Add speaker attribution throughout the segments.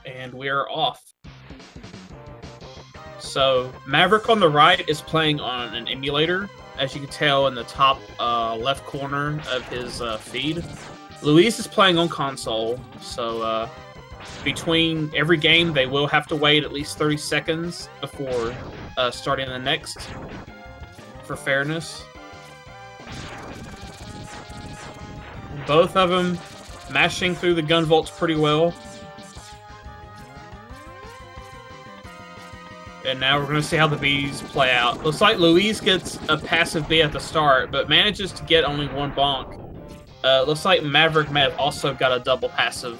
Speaker 1: And we're off. So Maverick on the right is playing on an emulator, as you can tell in the top left corner of his feed. Luis is playing on console, so between every game they will have to wait at least 30 seconds before starting the next, for fairness. Both of them mashing through the gun vaults pretty well. And now we're going to see how the Bs play out. Looks like Luis gets a passive B at the start, but manages to get only one bonk. Looks like Maverick may have also got a double passive.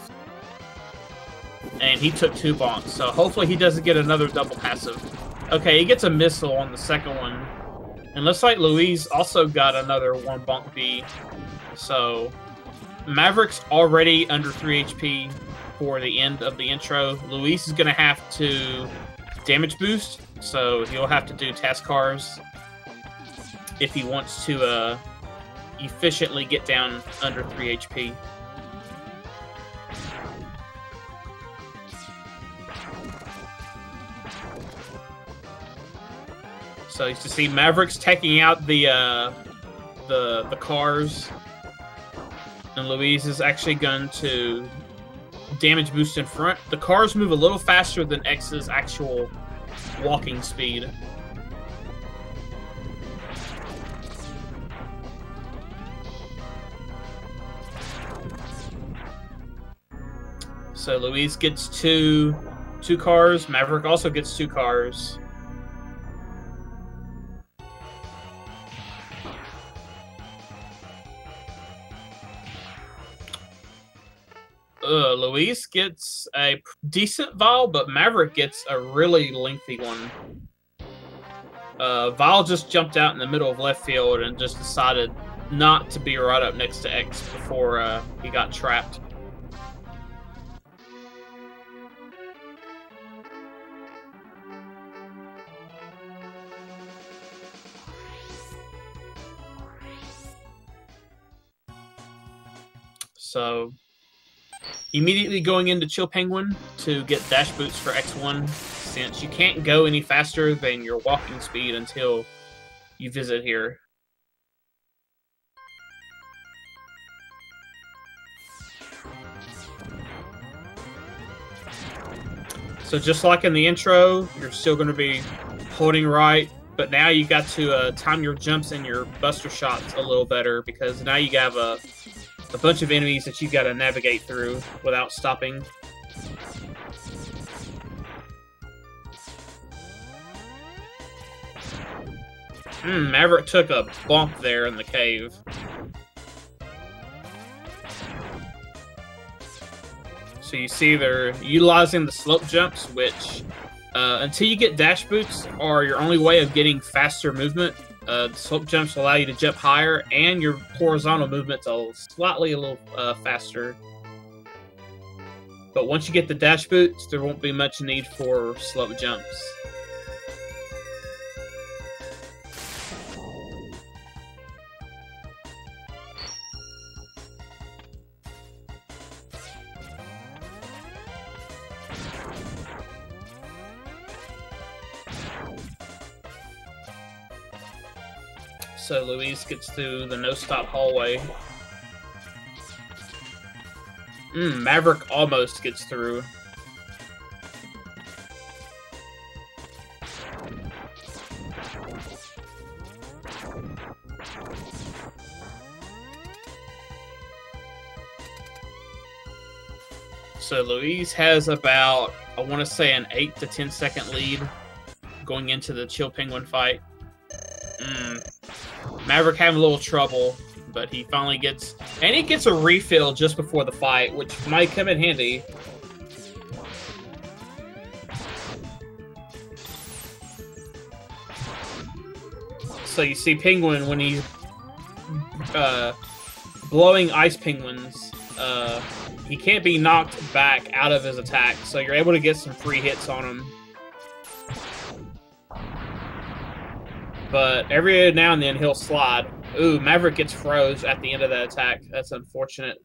Speaker 1: And he took 2 bonks, so hopefully he doesn't get another double passive. Okay, he gets a missile on the second one. And looks like Luis also got another 1 bonk B. So Maverick's already under 3 HP for the end of the intro. Luis is going to have to damage boost, so he'll have to do task cars if he wants to efficiently get down under 3 HP. So you can see Mavericks taking out the cars, and Luis is actually going to damage boost in front. The cars move a little faster than X's actual walking speed. So Luis gets two cars. Maverick also gets 2 cars. Luis gets a decent Vol, but Maverick gets a really lengthy one. Vol just jumped out in the middle of left field and just decided not to be right up next to X before he got trapped. So immediately going into Chill Penguin to get dash boots for X1, since you can't go any faster than your walking speed until you visit here. So just like in the intro, you're still going to be holding right, but now you got to time your jumps and your buster shots a little better, because now you have a bunch of enemies that you got to navigate through without stopping. Maverick took a bump there in the cave. So you see they're utilizing the slope jumps, which until you get dash boots are your only way of getting faster movement. The slope jumps allow you to jump higher, and your horizontal movement's a little faster. But once you get the dash boots, there won't be much need for slope jumps. So Luis gets through the no-stop hallway. Maverick almost gets through. So Luis has about, I want to say, an 8 to 10 second lead going into the Chill Penguin fight. Maverick having a little trouble, but he finally gets... And he gets a refill just before the fight, which might come in handy. So you see Penguin, when he's blowing ice penguins, he can't be knocked back out of his attack, so you're able to get some free hits on him. But every now and then he'll slide. Ooh, Maverick gets froze at the end of that attack. That's unfortunate.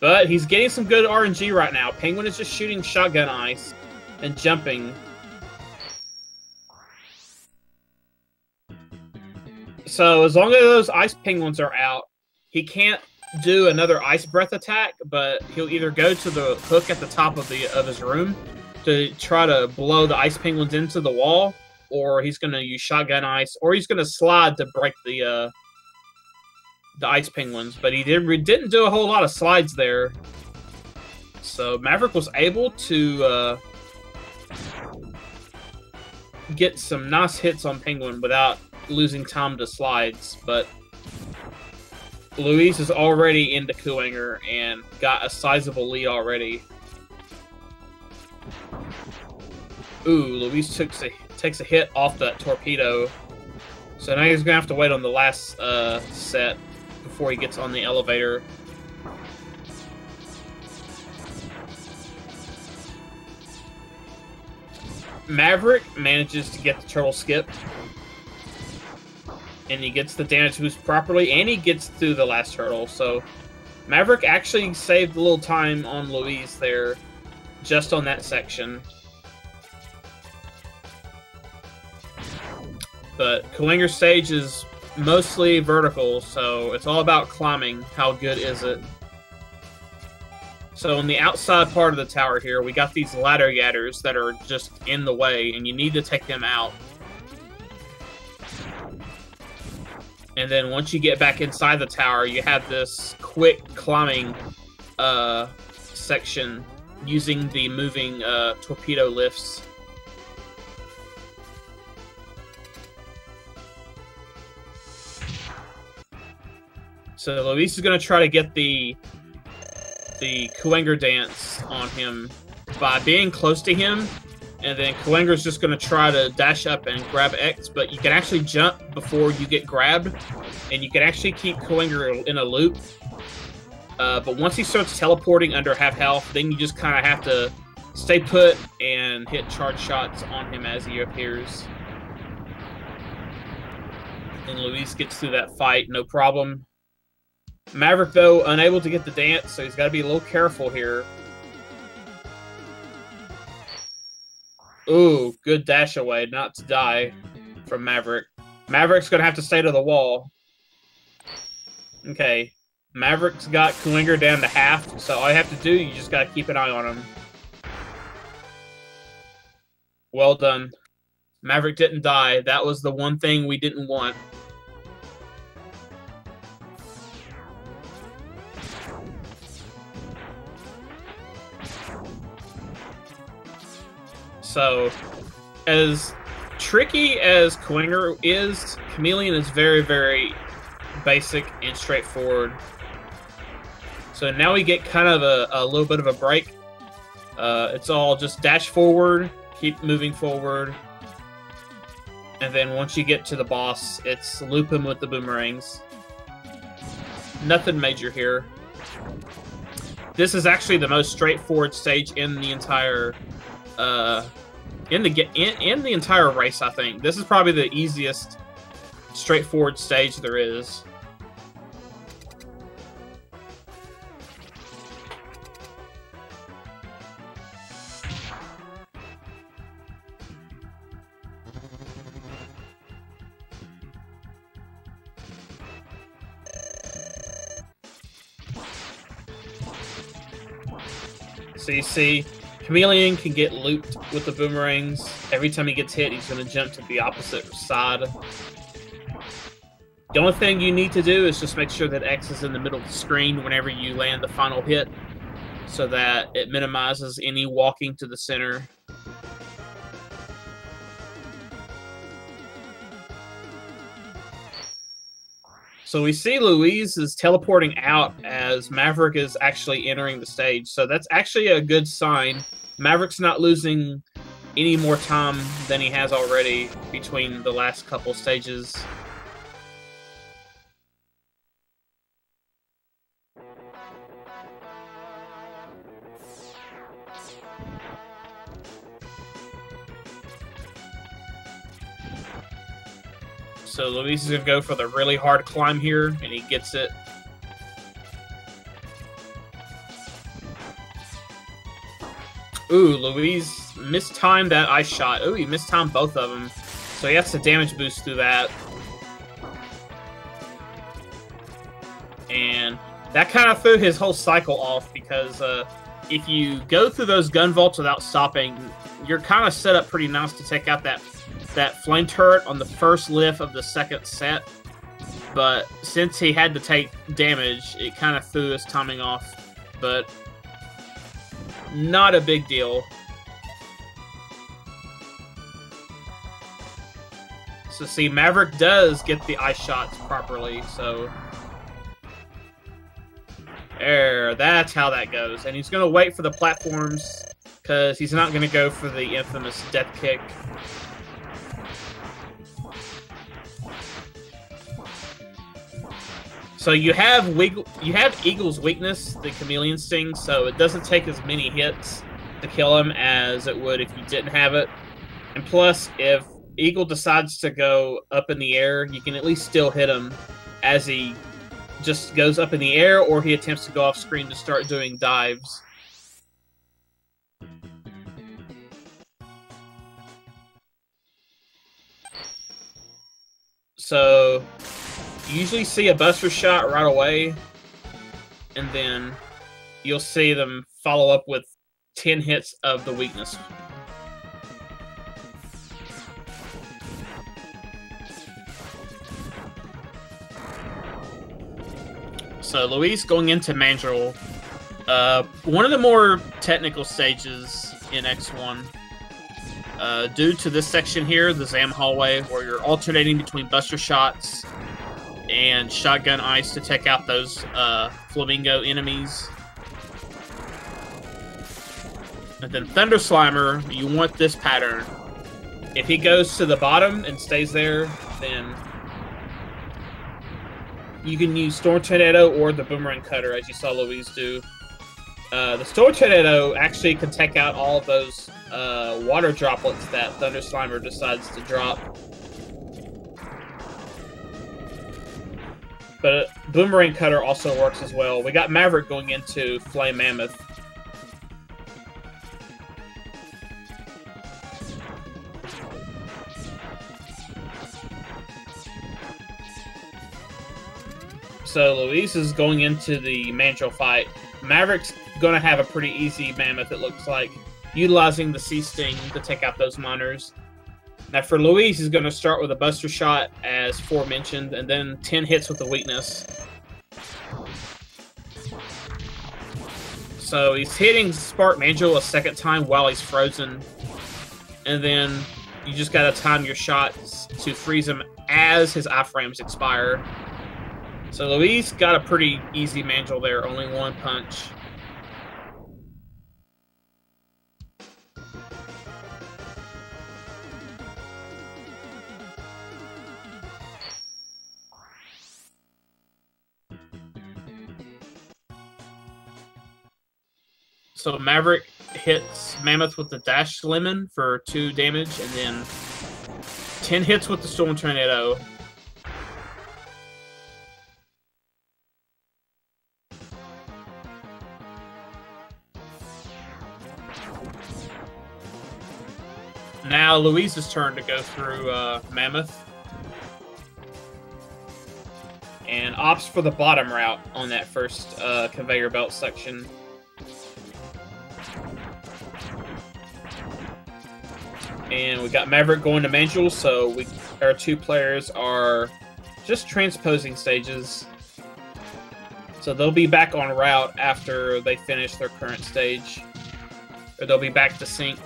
Speaker 1: But he's getting some good RNG right now. Penguin is just shooting shotgun ice and jumping. So as long as those ice penguins are out, he can't do another ice breath attack, but he'll either go to the hook at the top of his room to try to blow the ice penguins into the wall, or he's going to use shotgun ice, or he's going to slide to break the ice penguins. But he didn't do a whole lot of slides there. So Maverick was able to get some nice hits on Penguin without losing time to slides. But Luis is already into Kuwanger and got a sizable lead already. Ooh, Luis takes a hit off that torpedo. So now he's going to have to wait on the last set before he gets on the elevator. Maverick manages to get the turtle skip. And he gets the damage boost properly, and he gets through the last turtle. So Maverick actually saved a little time on Luis there, just on that section. But Kuwanger's stage is mostly vertical, so it's all about climbing. How good is it? So on the outside part of the tower here, we got these ladder yadders that are just in the way, and you need to take them out. And then once you get back inside the tower, you have this quick climbing section using the moving torpedo lifts. So Luis is going to try to get the Kuwanger dance on him by being close to him, and then Kuwanger's just going to try to dash up and grab X, but you can actually jump before you get grabbed, and you can actually keep Kuwanger in a loop. But once he starts teleporting under half health, then you just kind of have to stay put and hit charge shots on him as he appears. And Luis gets through that fight, no problem. Maverick, though, unable to get the dance, so he's got to be a little careful here. Ooh, good dash away, not to die from Maverick. Maverick's going to have to stay to the wall. Okay, Maverick's got Kuwanger down to half, so all you have to do, you just got to keep an eye on him. Well done. Maverick didn't die. That was the one thing we didn't want. So, as tricky as Kuwanger is, Chameleon is very, very basic and straightforward. So now we get kind of a little bit of a break. It's all just dash forward, keep moving forward, and then once you get to the boss, it's loop him with the boomerangs. Nothing major here. This is actually the most straightforward stage in the entire in the entire race, I think. This is probably the easiest straightforward stage there is. So you see, Chameleon can get looped with the boomerangs. Every time he gets hit, he's going to jump to the opposite side. The only thing you need to do is just make sure that X is in the middle of the screen whenever you land the final hit, so that it minimizes any walking to the center. So we see Luis is teleporting out as Maverick is actually entering the stage. So that's actually a good sign. Maverick's not losing any more time than he has already between the last couple stages. So Luis is going to go for the really hard climb here, and he gets it. Ooh, Luis mistimed that ice shot. Ooh, he mistimed both of them. So he has to damage boost through that. And that kind of threw his whole cycle off because if you go through those gun vaults without stopping, you're kind of set up pretty nice to take out that flame turret on the first lift of the second set. But since he had to take damage, it kind of threw his timing off. But not a big deal. So see, Maverick does get the ice shots properly, so... There, that's how that goes. And he's going to wait for the platforms, because he's not going to go for the infamous death kick. So you have Eagle's weakness, the Chameleon Sting, so it doesn't take as many hits to kill him as it would if you didn't have it. And plus, if Eagle decides to go up in the air, you can at least still hit him as he just goes up in the air, or he attempts to go off screen to start doing dives. So you usually see a buster shot right away, and then you'll see them follow up with 10 hits of the weakness. So Luis going into Mandrill, one of the more technical stages in X1. Due to this section here, the Zam hallway, where you're alternating between buster shots and shotgun ice to take out those flamingo enemies. And then Thunder Slimer, you want this pattern. If he goes to the bottom and stays there, then you can use Storm Tornado or the Boomerang Cutter, as you saw Luis do. The Storm Tornado actually can take out all of those water droplets that Thunder Slimer decides to drop. But Boomerang Cutter also works as well. We got Maverick going into Flame Mammoth. So Luis is going into the Mandrill fight. Maverick's going to have a pretty easy Mammoth, it looks like, utilizing the C-Sting to take out those miners. Now for Luis, he's going to start with a Buster Shot, as aforementioned, and then 10 hits with the weakness. So he's hitting Spark Mandrill a second time while he's frozen. And then you just got to time your shots to freeze him as his iframes expire. So Luis got a pretty easy Mandrill there, only one punch. So Maverick hits Mammoth with the Dash Lemon for 2 damage, and then 10 hits with the Storm Tornado. Now Luis's turn to go through Mammoth. And opts for the bottom route on that first conveyor belt section. And we got Maverick going to Mandrill, so our 2 players are just transposing stages. So they'll be back on route after they finish their current stage. Or they'll be back to sync.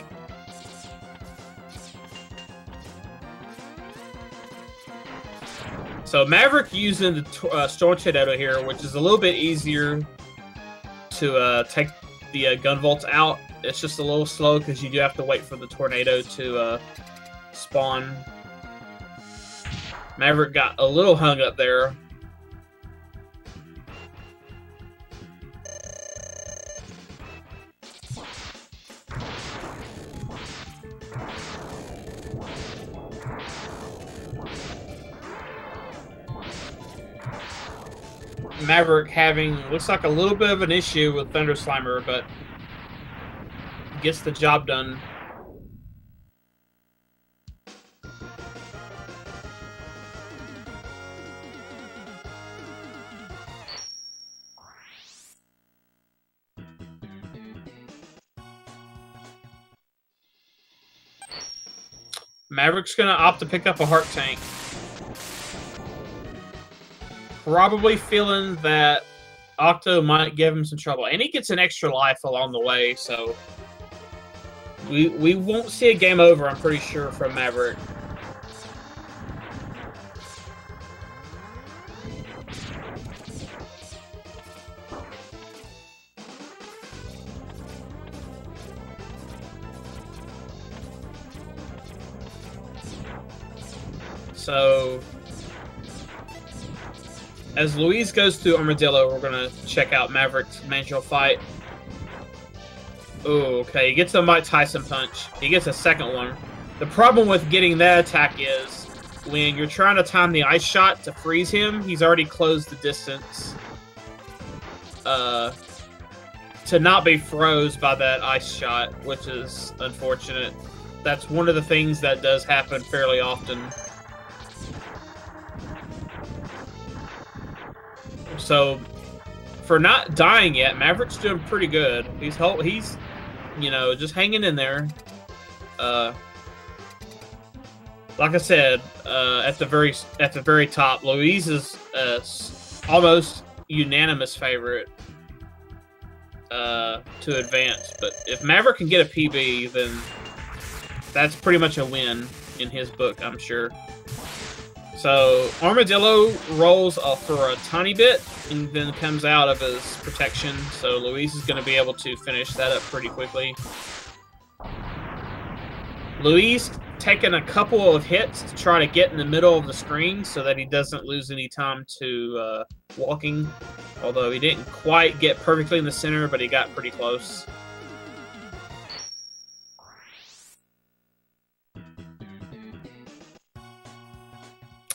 Speaker 1: So Maverick using the Storm Tornado here, which is a little bit easier to take the gun vaults out. It's just a little slow because you do have to wait for the tornado to spawn. Maverick got a little hung up there. Maverick having, looks like a little bit of an issue with Thunder Slimer, but gets the job done. Maverick's gonna opt to pick up a heart tank. Probably feeling that Octo might give him some trouble. And he gets an extra life along the way, so we won't see a game over, I'm pretty sure, from Maverick. So, as Luis goes through Armadillo, we're going to check out Maverick's manual fight. Oh, okay. He gets a Mike Tyson punch. He gets a second one. The problem with getting that attack is when you're trying to time the ice shot to freeze him, he's already closed the distance to not be froze by that ice shot, which is unfortunate. That's one of the things that does happen fairly often. So, for not dying yet, Maverick's doing pretty good. He's you know, just hanging in there. Like I said, at the very top, Luis is almost unanimous favorite to advance. But if Maverick can get a PB, then that's pretty much a win in his book, I'm sure. So, Armadillo rolls for a tiny bit and then comes out of his protection. So, Luis is going to be able to finish that up pretty quickly. Luis taking a couple of hits to try to get in the middle of the screen so that he doesn't lose any time to walking. Although he didn't quite get perfectly in the center, but he got pretty close.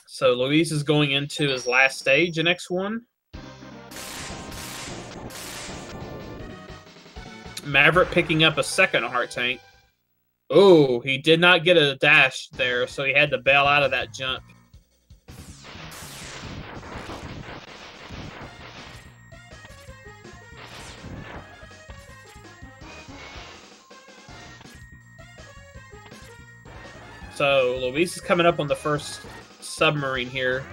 Speaker 1: So Luis is going into his last stage in X1. Maverick picking up a second heart tank. Oh, he did not get a dash there, so he had to bail out of that jump. So Luis is coming up on the first submarine here.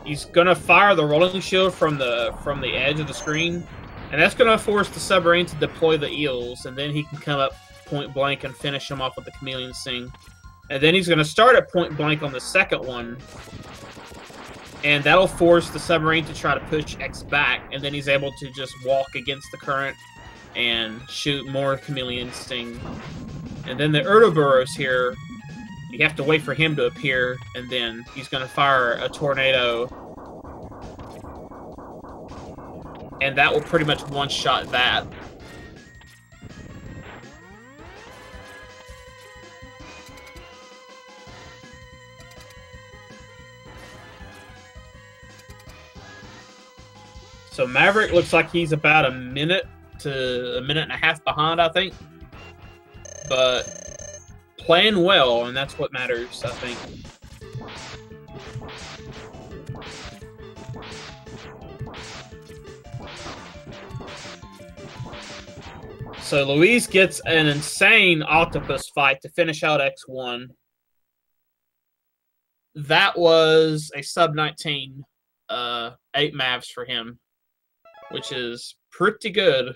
Speaker 1: He's gonna fire the rolling shield from the edge of the screen, and that's gonna force the submarine to deploy the eels, and then he can come up point blank and finish him off with the chameleon sting. And then he's gonna start at point blank on the second one, and that'll force the submarine to try to push X back, and then he's able to just walk against the current and shoot more chameleon sting. And then the Erdoburus here, you have to wait for him to appear, and then he's going to fire a tornado. And that will pretty much one-shot that. So Maverick looks like he's about a minute to a minute and a half behind, I think. But playing well, and that's what matters, I think. So Luis gets an insane octopus fight to finish out X1. That was a sub-19 8 Mavs for him, which is pretty good.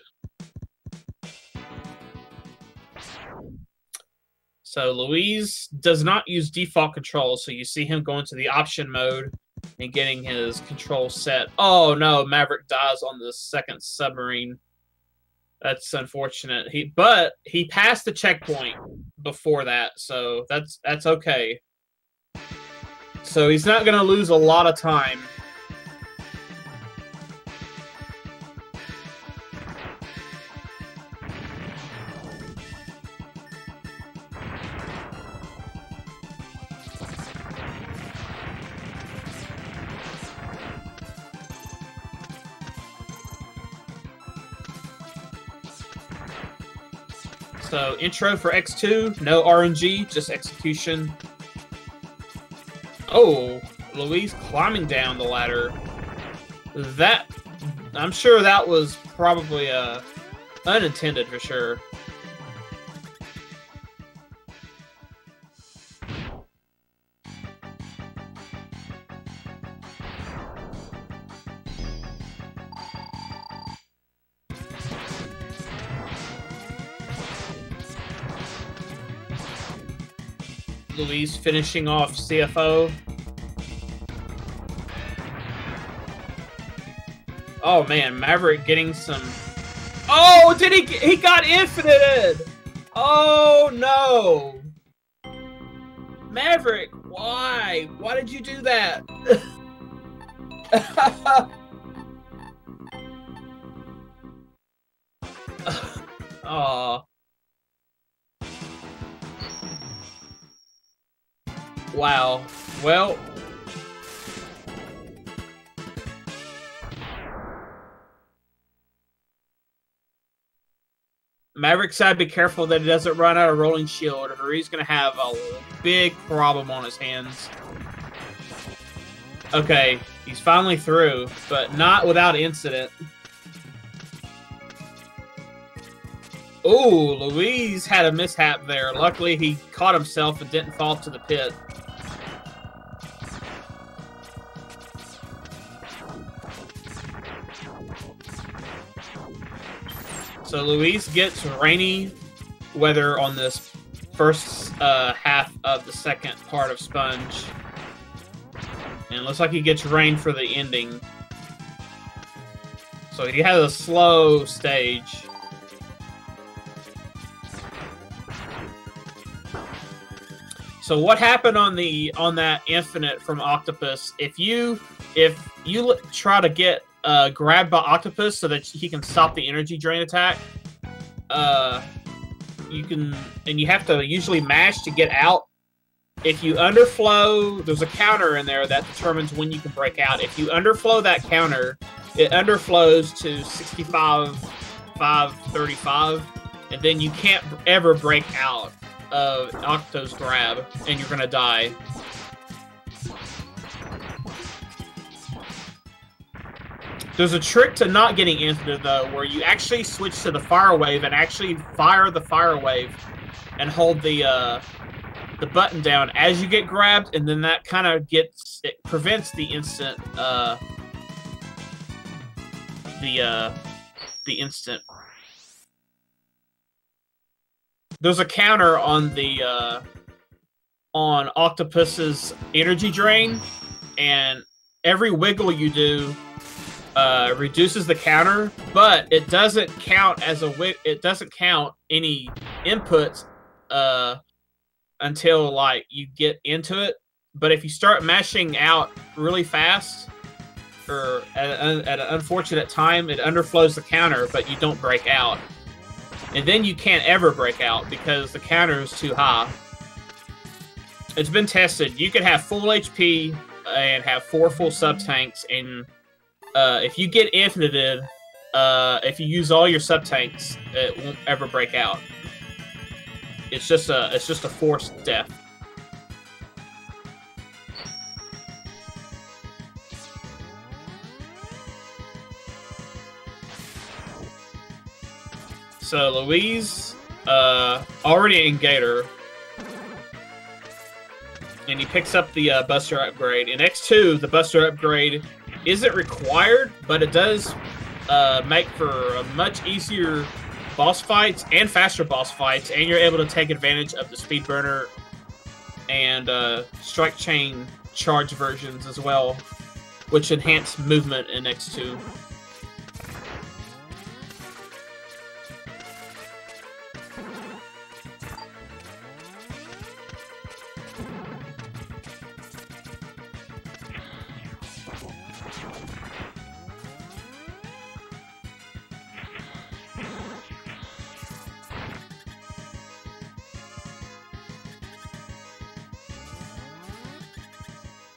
Speaker 1: So Luis does not use default controls, so you see him going to the option mode and getting his control set. Oh no, Maverick dies on the second submarine. That's unfortunate. But he passed the checkpoint before that, so that's okay. So he's not going to lose a lot of time. So, intro for X2, no RNG, just execution. Oh, Luis climbing down the ladder. That, I'm sure that was probably unintended for sure. Luis finishing off CFO. Oh man, Maverick getting some. Oh, did he got infinited? Oh no, Maverick, why? Why did you do that? Oh. Wow. Well. Mavericks gotta be careful that he doesn't run out of rolling shield, or he's gonna have a big problem on his hands. Okay, he's finally through, but not without incident. Ooh, Luis had a mishap there. Luckily, he caught himself and didn't fall to the pit. So Luis gets rainy weather on this first half of the second part of Sponge. And it looks like he gets rain for the ending. So he has a slow stage. So what happened on that infinite from Octopus? If you try to get grabbed by Octopus so that he can stop the energy drain attack, you have to usually mash to get out. If you underflow, there's a counter in there that determines when you can break out. If you underflow that counter, it underflows to 65,535, and then you can't ever break out of Octo's grab, and you're gonna die. There's a trick to not getting infinite though, where you actually switch to the fire wave and actually fire the fire wave and hold the button down as you get grabbed, and then that kind of prevents the instant instant. There's a counter on on Octopus's energy drain, and every wiggle you do reduces the counter, but it doesn't count as it doesn't count any inputs until like you get into it. But if you start mashing out really fast or at an unfortunate time, it underflows the counter, but you don't break out. And then you can't ever break out because the counter is too high. It's been tested. You can have full HP and have 4 full sub-tanks, and if you get infinited, if you use all your sub-tanks, it won't ever break out. It's just a forced death. So Luis, already in Gator, and he picks up the Buster upgrade. In X2, the Buster upgrade isn't required, but it does make for a much easier boss fights and faster boss fights, and you're able to take advantage of the Speed Burner and Strike Chain charge versions as well, which enhance movement in X2.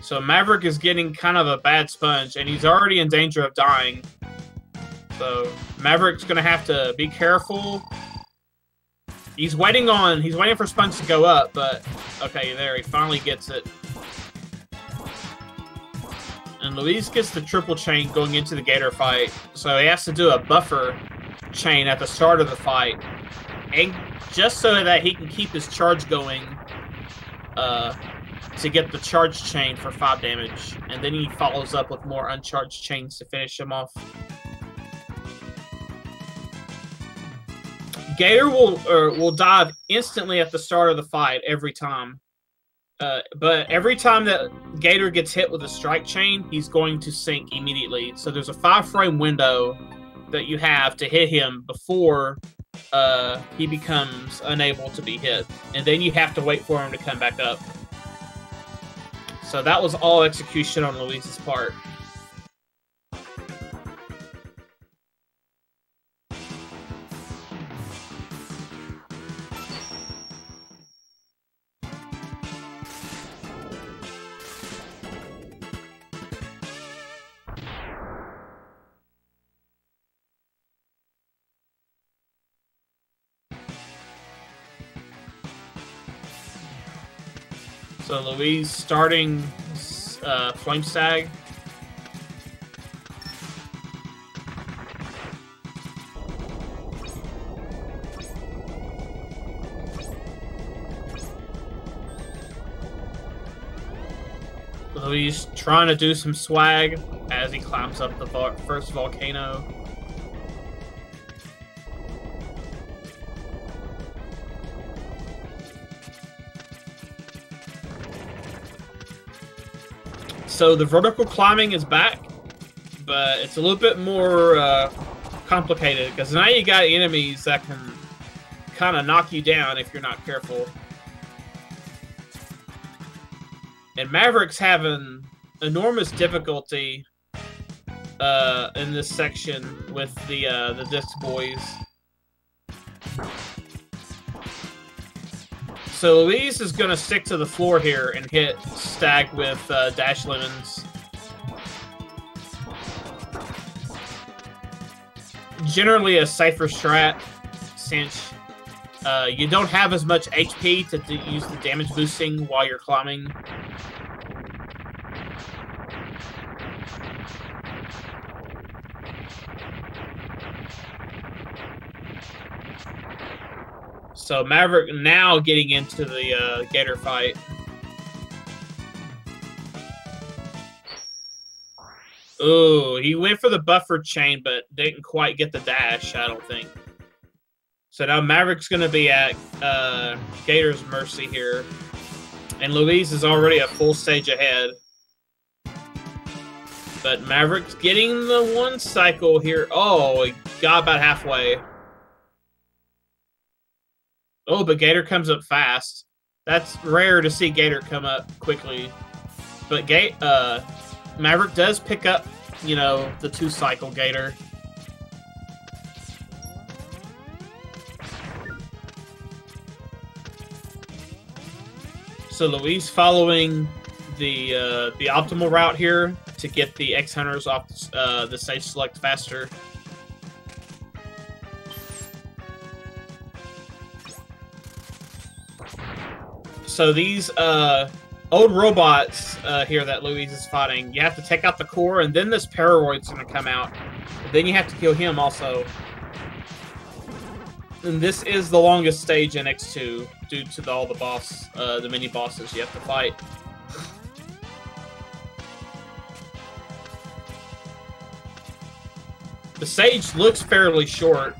Speaker 1: So Maverick is getting kind of a bad sponge, and he's already in danger of dying. So Maverick's going to have to be careful. He's waiting for Sponge to go up, but okay, there, he finally gets it. And Luis gets the triple chain going into the Gator fight, so he has to do a buffer chain at the start of the fight, and just so that he can keep his charge going, to get the charge chain for 5 damage, and then he follows up with more uncharged chains to finish him off. Gator will dive instantly at the start of the fight every time. But every time that Gator gets hit with a strike chain, he's going to sink immediately. So there's a 5-frame window that you have to hit him before he becomes unable to be hit. And then you have to wait for him to come back up. So that was all execution on Luis's part. So Luis starting Flame Stag. Luis trying to do some swag as he climbs up the first volcano. So the vertical climbing is back, but it's a little bit more complicated because now you got enemies that can kind of knock you down if you're not careful. And Mavericks having enormous difficulty in this section with the Disc Boys. So Luis is going to stick to the floor here and hit Stag with Dash Lemons. Generally a safer strat, since you don't have as much HP to use the damage boosting while you're climbing. So Maverick now getting into the Gator fight. Ooh, he went for the buffer chain, but didn't quite get the dash, I don't think. So now Maverick's going to be at Gator's mercy here. And Luis is already a full stage ahead. But Maverick's getting the 1 cycle here. Oh, he got about halfway. Oh, but Gator comes up fast. That's rare to see Gator come up quickly. But Maverick does pick up, you know, the 2-cycle Gator. So Luis following the optimal route here to get the X-Hunters off the stage select faster. So these old robots here that Luis is fighting, you have to take out the core, and then this Paroroid's going to come out. Then you have to kill him also. And this is the longest stage in X2 due to all the mini bosses you have to fight. The stage looks fairly short,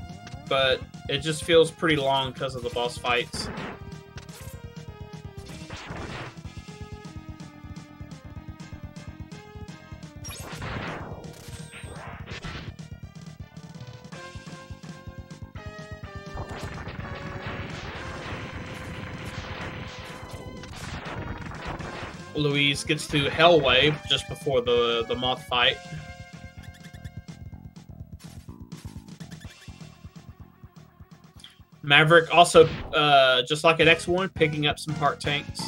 Speaker 1: but it just feels pretty long because of the boss fights. Luis gets to Hell Wave just before the moth fight. Maverick also, just like an X1, picking up some heart tanks.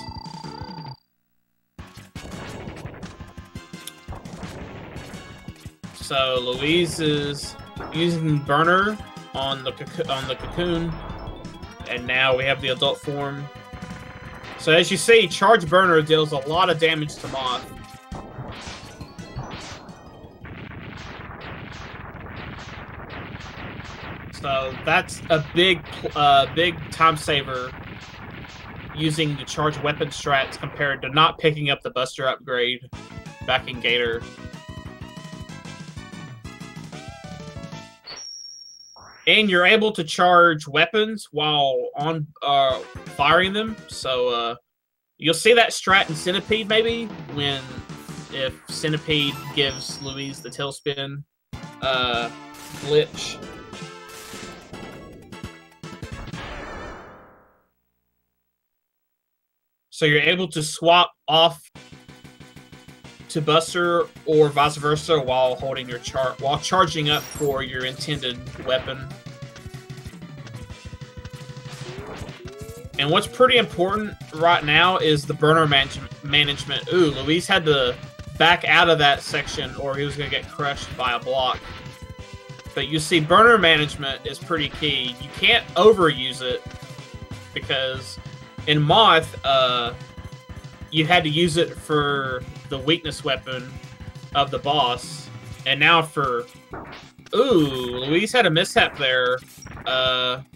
Speaker 1: So Luis is using Burner on the cocoon. And now we have the adult form. So as you see, Charge Burner deals a lot of damage to Moth. So that's a big time saver using the charge weapon strats compared to not picking up the Buster upgrade back in Gator. And you're able to charge weapons while on firing them. So you'll see that strat in Centipede maybe if Centipede gives Louise the tailspin glitch. So you're able to swap off to Buster or vice versa while holding your while charging up for your intended weapon. And what's pretty important right now is the burner management. Ooh, Louise had to back out of that section or he was going to get crushed by a block. But you see, burner management is pretty key. You can't overuse it because in Moth, you had to use it for the weakness weapon of the boss. And now for... Ooh, Louise had a mishap there. But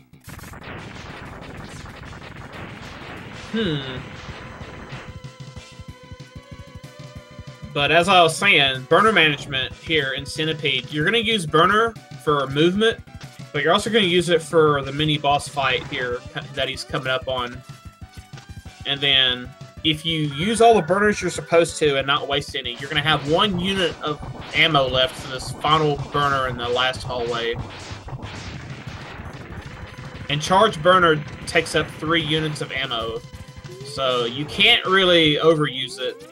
Speaker 1: as I was saying, burner management here in Centipede, you're going to use burner for movement, but you're also going to use it for the mini boss fight here that he's coming up on. And then if you use all the burners you're supposed to and not waste any, you're going to have 1 unit of ammo left for this final burner in the last hallway. And charge burner takes up 3 units of ammo, so you can't really overuse it.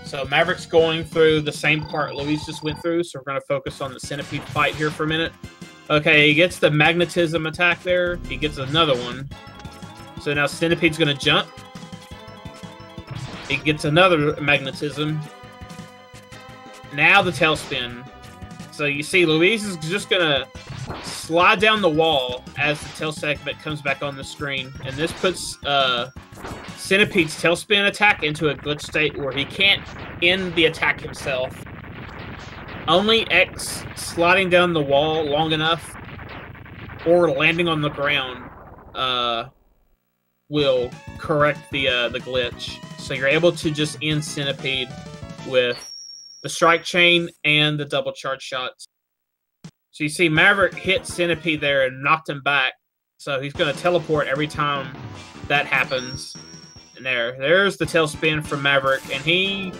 Speaker 1: So Maverick's going through the same part Louise just went through, so we're going to focus on the Centipede fight here for a minute. Okay, he gets the magnetism attack there. He gets another one. So now Centipede's going to jump. He gets another magnetism. Now the tailspin. So you see Louise is just going to slide down the wall as the tail segment comes back on the screen. And this puts Centipede's tailspin attack into a glitch state where he can't end the attack himself. Only X sliding down the wall long enough or landing on the ground will correct the glitch. So you're able to just end Centipede with the strike chain and the double charge shots. So you see Maverick hit Centipede there and knocked him back. So he's going to teleport every time that happens. And there's the tailspin from Maverick. And he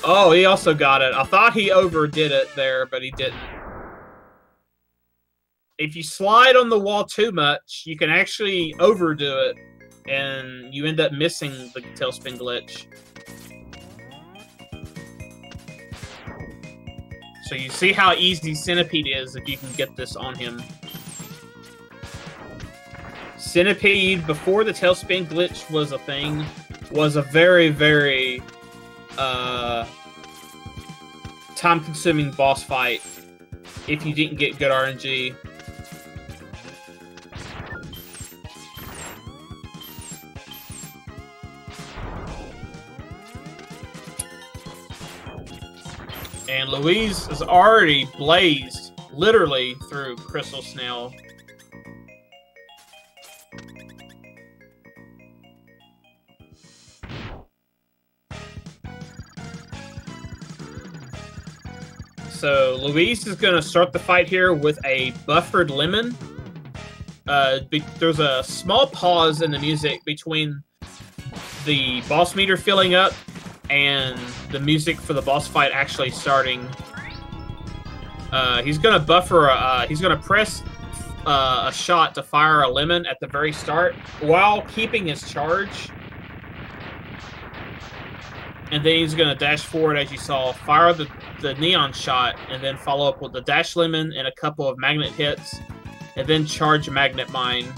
Speaker 1: also got it. I thought he overdid it there, but he didn't. If you slide on the wall too much, you can actually overdo it. And you end up missing the tailspin glitch. So you see how easy Centipede is if you can get this on him. Centipede, before the tailspin glitch was a thing, was a very, very time-consuming boss fight if you didn't get good RNG. And Louise is already blazed, literally, through Crystal Snail. So Louise is going to start the fight here with a buffered lemon. There's a small pause in the music between the boss meter filling up and the music for the boss fight actually starting. He's gonna buffer. He's gonna press a shot to fire a lemon at the very start while keeping his charge, and then he's gonna dash forward as you saw, fire the neon shot, and then follow up with the dash lemon and a couple of magnet hits, and then charge magnet mine.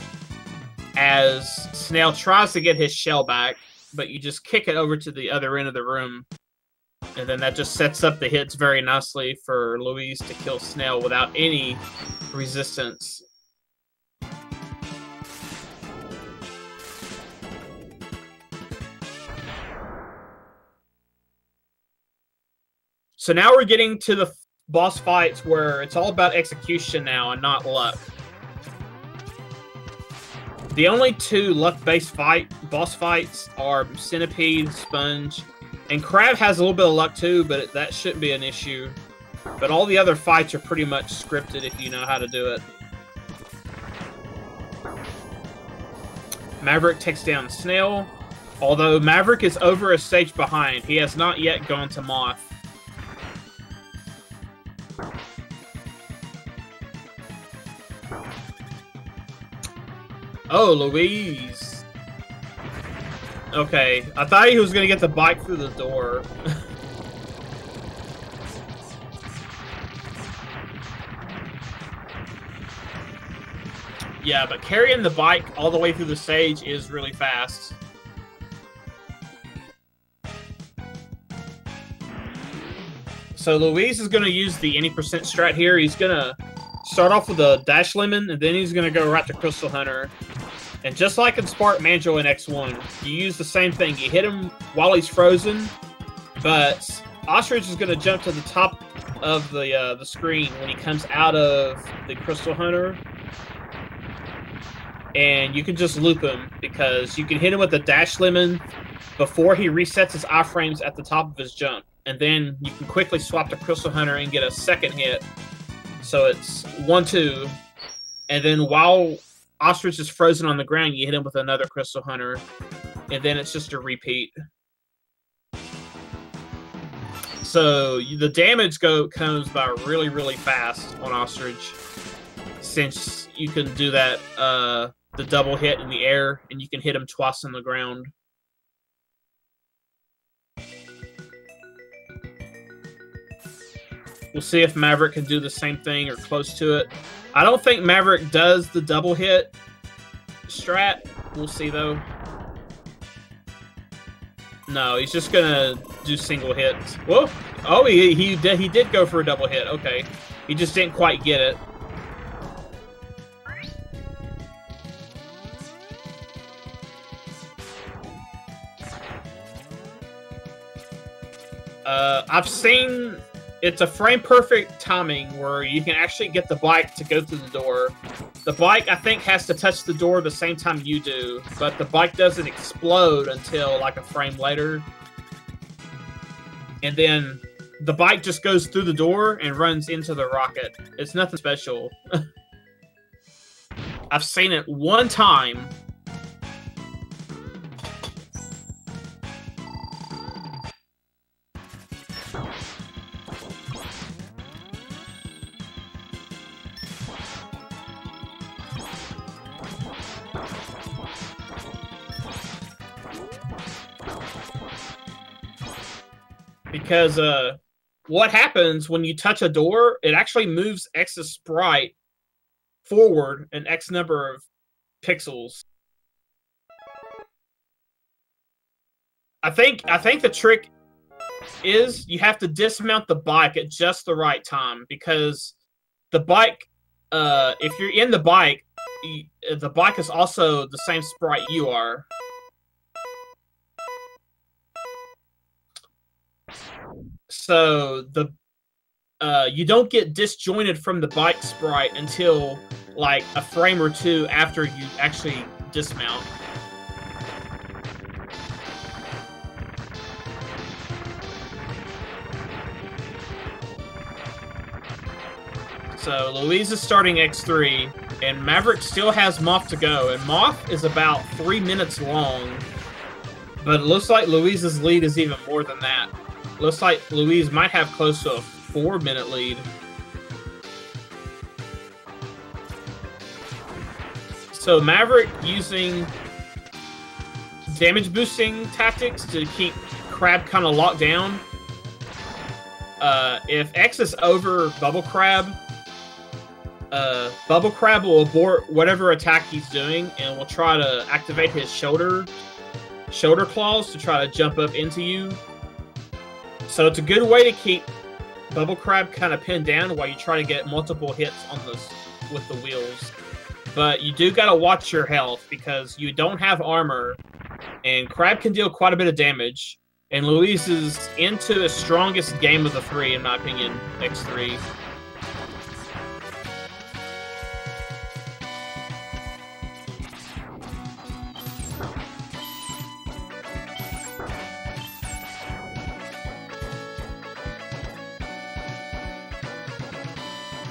Speaker 1: as Snail tries to get his shell back, but you just kick it over to the other end of the room. And then that just sets up the hits very nicely for Luis to kill Snail without any resistance. So now we're getting to the boss fights where it's all about execution now and not luck. The only two luck-based boss fights are Centipede, Sponge, and Crab has a little bit of luck too, but that shouldn't be an issue. But all the other fights are pretty much scripted if you know how to do it. Maverick takes down Snail, although Maverick is over a stage behind. He has not yet gone to Moth. Oh, Luis. Okay, I thought he was going to get the bike through the door. Yeah, but carrying the bike all the way through the stage is really fast. So Luis is going to use the any percent strat here. He's going to start off with a Dash Lemon, and then he's going to go right to Crystal Hunter. And just like in Spark Manjo in X1, you use the same thing. You hit him while he's frozen, but Ostrich is going to jump to the top of the screen when he comes out of the Crystal Hunter. And you can just loop him, because you can hit him with a Dash Lemon before he resets his iframes at the top of his jump. And then you can quickly swap to Crystal Hunter and get a second hit. So it's 1-2. And then while Ostrich is frozen on the ground, you hit him with another Crystal Hunter, and then it's just a repeat. So the damage comes by really, really fast on Ostrich, since you can do that, the double hit in the air, and you can hit him twice on the ground. We'll see if Maverick can do the same thing or close to it. I don't think Maverick does the double hit strat. We'll see, though. No, he's just gonna do single hits. Whoa! Oh, he did go for a double hit. Okay, he just didn't quite get it. I've seen it's a frame-perfect timing where you can actually get the bike to go through the door. The bike, I think, has to touch the door the same time you do, but the bike doesn't explode until like a frame later. And then the bike just goes through the door and runs into the rocket. It's nothing special. I've seen it one time. Because what happens when you touch a door, it actually moves X's sprite forward an X number of pixels. I think the trick is you have to dismount the bike at just the right time, because the bike, if you're in the bike is also the same sprite you are. So you don't get disjointed from the bike sprite until like a frame or two after you actually dismount. So Luis is starting X3, and Maverick still has Moth to go, and Moth is about 3 minutes long, but it looks like Luis's lead is even more than that. Looks like Luis might have close to a 4-minute lead. So Maverick using damage boosting tactics to keep Crab kind of locked down. If X is over Bubble Crab, Bubble Crab will abort whatever attack he's doing and will try to activate his shoulder claws to try to jump up into you. So it's a good way to keep Bubble Crab kind of pinned down while you try to get multiple hits on this with the wheels. But you do gotta watch your health because you don't have armor, and Crab can deal quite a bit of damage. And Luis is into the strongest game of the three, in my opinion, X3.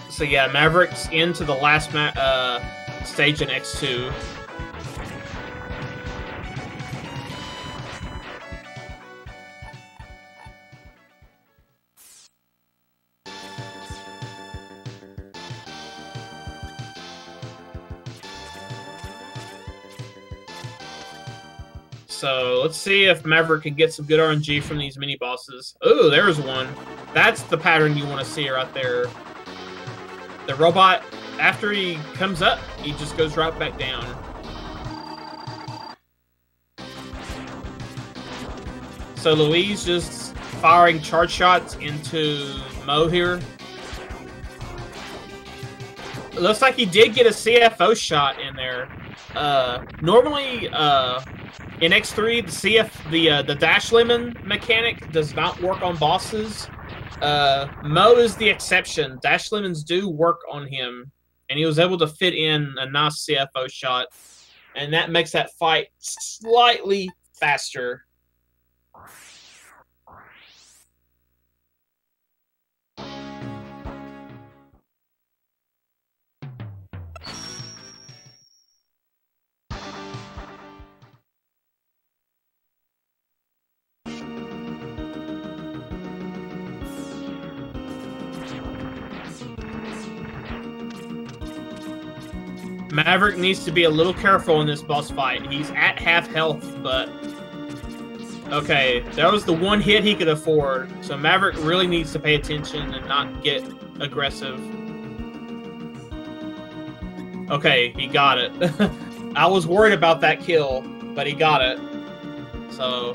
Speaker 1: So yeah, Mavericks into the last stage in X2. So let's see if Maverick can get some good RNG from these mini bosses. Oh, there's one. That's the pattern you want to see right there. The robot, after he comes up, he just goes right back down. So Luis just firing charge shots into Mo here. It looks like he did get a CFO shot in there. Normally, in X3, the Dash Lemon mechanic does not work on bosses. Mo is the exception. Dash Lemons do work on him, and he was able to fit in a nice CFO shot, and that makes that fight slightly faster. Maverick needs to be a little careful in this boss fight. He's at half health, but... Okay, that was the one hit he could afford. So Maverick really needs to pay attention and not get aggressive. Okay, he got it. I was worried about that kill, but he got it. So...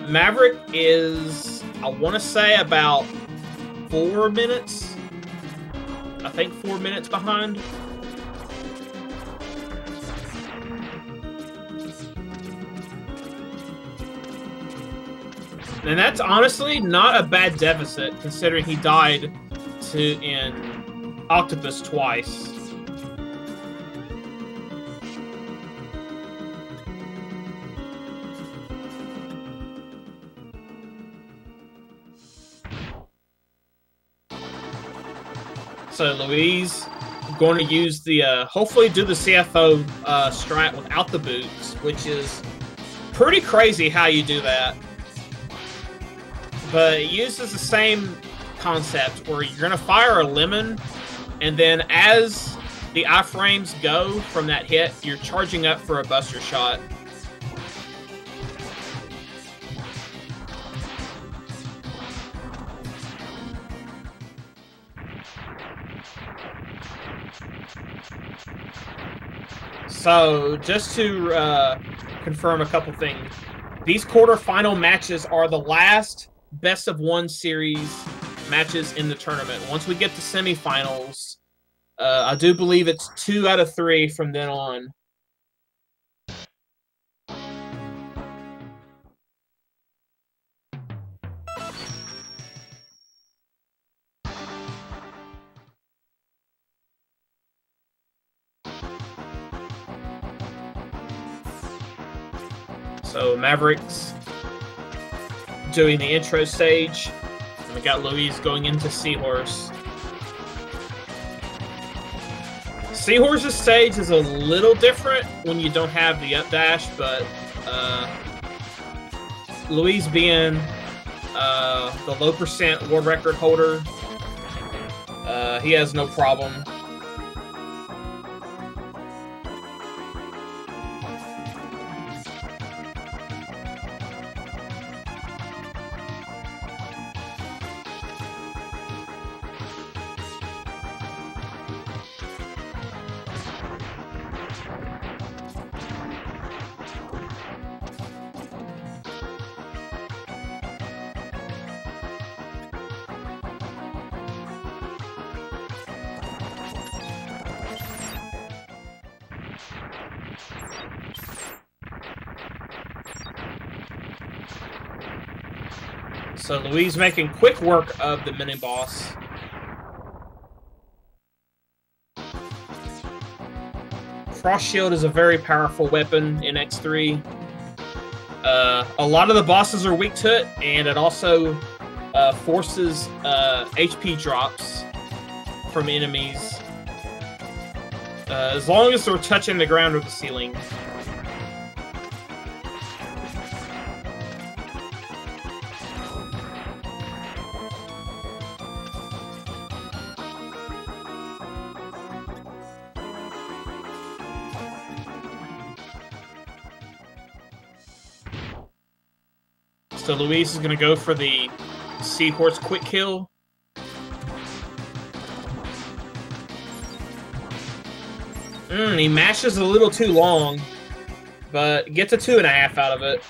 Speaker 1: Maverick is, I want to say, about 4 minutes. I think 4 minutes behind. And that's honestly not a bad deficit, considering he died in Octopus twice. So Luis going to use the, hopefully do the CFO strat without the boots, which is pretty crazy how you do that. But it uses the same concept where you're going to fire a lemon, and then as the iframes go from that hit, you're charging up for a buster shot. So, just to confirm a couple things, these quarterfinal matches are the last best-of-1 series matches in the tournament. Once we get to semifinals, I do believe it's 2 out of 3 from then on. So Mavericks doing the intro stage, and we got Luis going into Seahorse. Seahorse's stage is a little different when you don't have the up dash, but Luis being the low percent world record holder, he has no problem. So Luis making quick work of the mini-boss. Frost Shield is a very powerful weapon in X3. A lot of the bosses are weak to it, and it also forces HP drops from enemies. As long as they're touching the ground or the ceiling. So Luis is going to go for the Seahorse quick kill. He mashes a little too long, but gets a 2.5 out of it.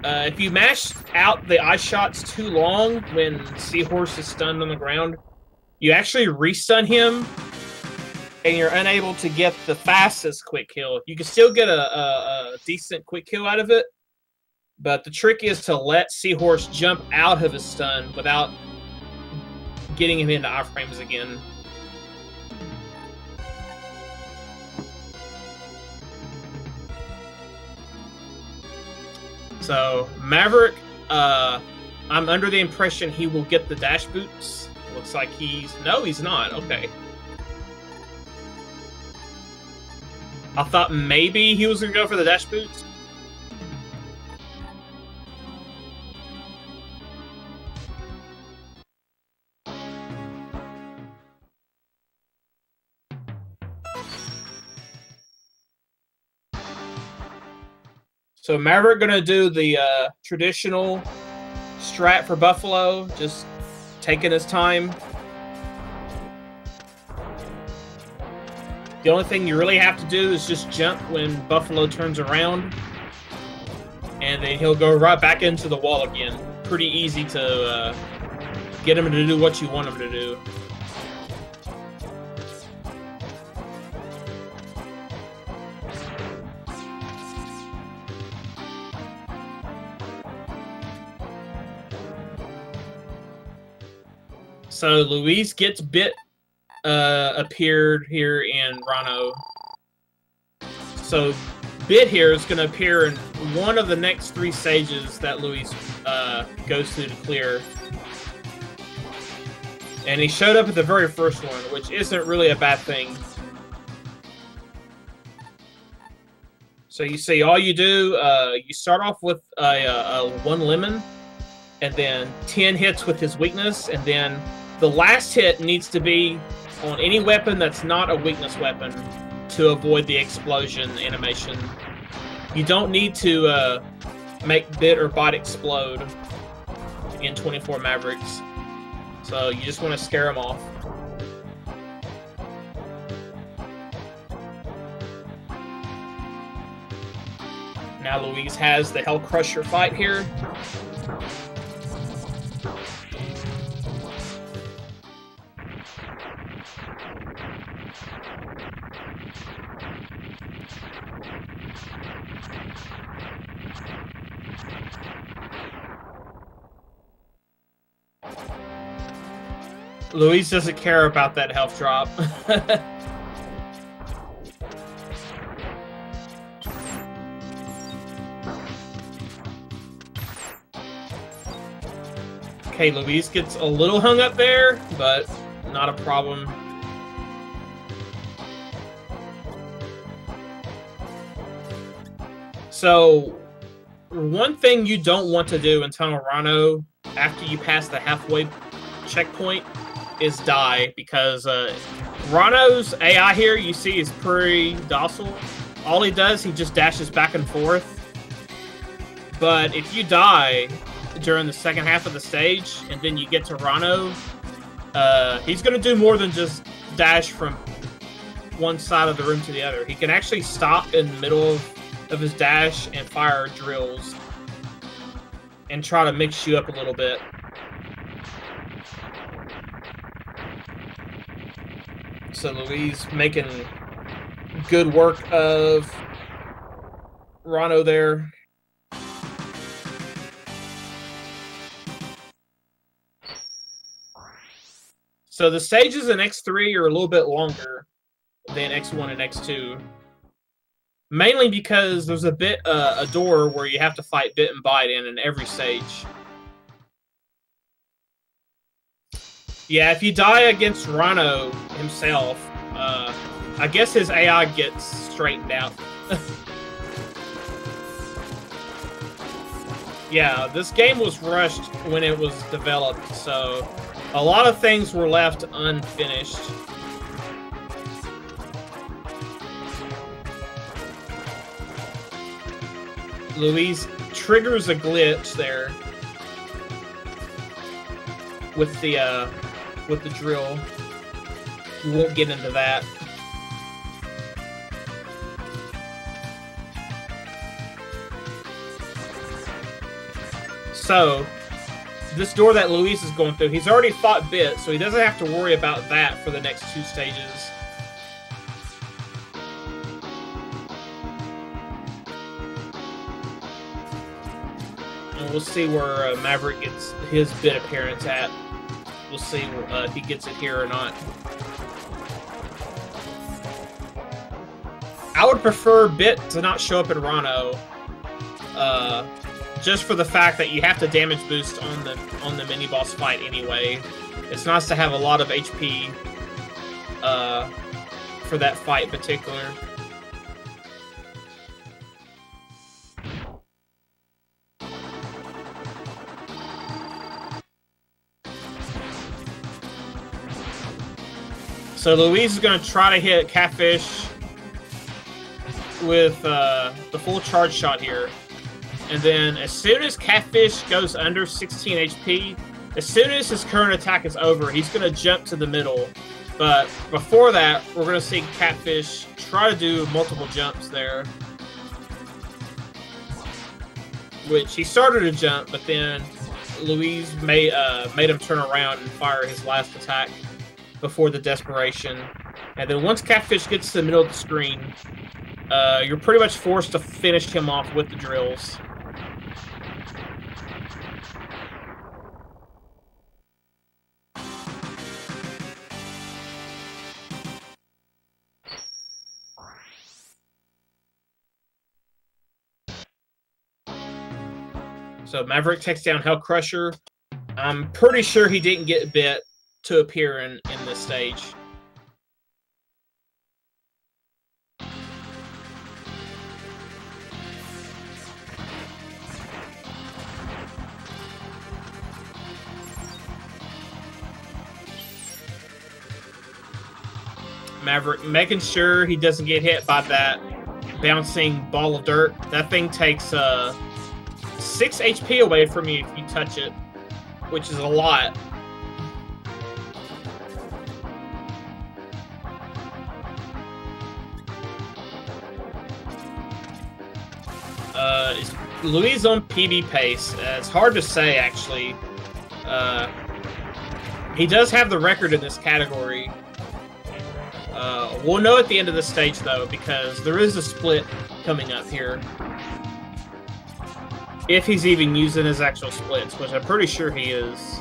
Speaker 1: If you mash out the ice shots too long when Seahorse is stunned on the ground, you actually restun him, and you're unable to get the fastest quick kill. You can still get a decent quick kill out of it, but the trick is to let Seahorse jump out of his stun without getting him into iframes again. So, Maverick, I'm under the impression he will get the dash boots. Looks like he's... No, he's not. Okay. I thought maybe he was going to go for the dash boots. So Maverick going to do the traditional strat for Buffalo, just taking his time. The only thing you really have to do is just jump when Buffalo turns around, and then he'll go right back into the wall again. Pretty easy to get him to do what you want him to do. So Luis gets bit appeared here in Rhino. So bit here is going to appear in one of the next 3 stages that Luis goes through to clear. And he showed up at the very first one, which isn't really a bad thing. So you see, all you do, you start off with a 1 lemon, and then 10 hits with his weakness, and then the last hit needs to be on any weapon that's not a weakness weapon to avoid the explosion animation. You don't need to make bit or bot explode in 24 Mavericks. So you just want to scare them off. Now Luis has the Hell Crusher fight here. Luis doesn't care about that health drop. Okay, Luis gets a little hung up there, but not a problem. So, one thing you don't want to do in Tunnel Rhino after you pass the halfway checkpoint is die, because Rhino's AI here, you see, is pretty docile. All he does, he just dashes back and forth. But if you die during the second half of the stage, and then you get to Rhino, he's going to do more than just dash from one side of the room to the other. He can actually stop in the middle of his dash and fire drills and try to mix you up a little bit. So Luis making good work of Rano there. So the stages in X3 are a little bit longer than X1 and X2. Mainly because there's a door where you have to fight Bit and Bite in every stage. Yeah, if you die against Rano himself, I guess his AI gets straightened out. Yeah, this game was rushed when it was developed, so a lot of things were left unfinished. Luis triggers a glitch there with the drill. We won't get into that. So, this door that Luis is going through, he's already fought Bit, so he doesn't have to worry about that for the next 2 stages. And we'll see where Maverick gets his Bit appearance at. We'll see if he gets it here or not. I would prefer Bit to not show up in Rano. Just for the fact that you have to damage boost on the mini boss fight anyway. It's nice to have a lot of HP for that fight in particular. So Luis is going to try to hit Catfish with the full charge shot here. And then as soon as Catfish goes under 16 HP, as soon as his current attack is over, he's going to jump to the middle. But before that, we're going to see Catfish try to do multiple jumps there. Which he started to jump, but then Luis made him turn around and fire his last attack before the desperation. And then once Catfish gets to the middle of the screen, you're pretty much forced to finish him off with the drills. So Maverick takes down Hell Crusher. I'm pretty sure he didn't get Bit to appear in this stage. Maverick making sure he doesn't get hit by that bouncing ball of dirt. That thing takes 6 HP away from you if you touch it, which is a lot. Is Luis on PB pace? It's hard to say, actually. He does have the record in this category. We'll know at the end of the stage, though, because there is a split coming up here. If he's even using his actual splits, which I'm pretty sure he is.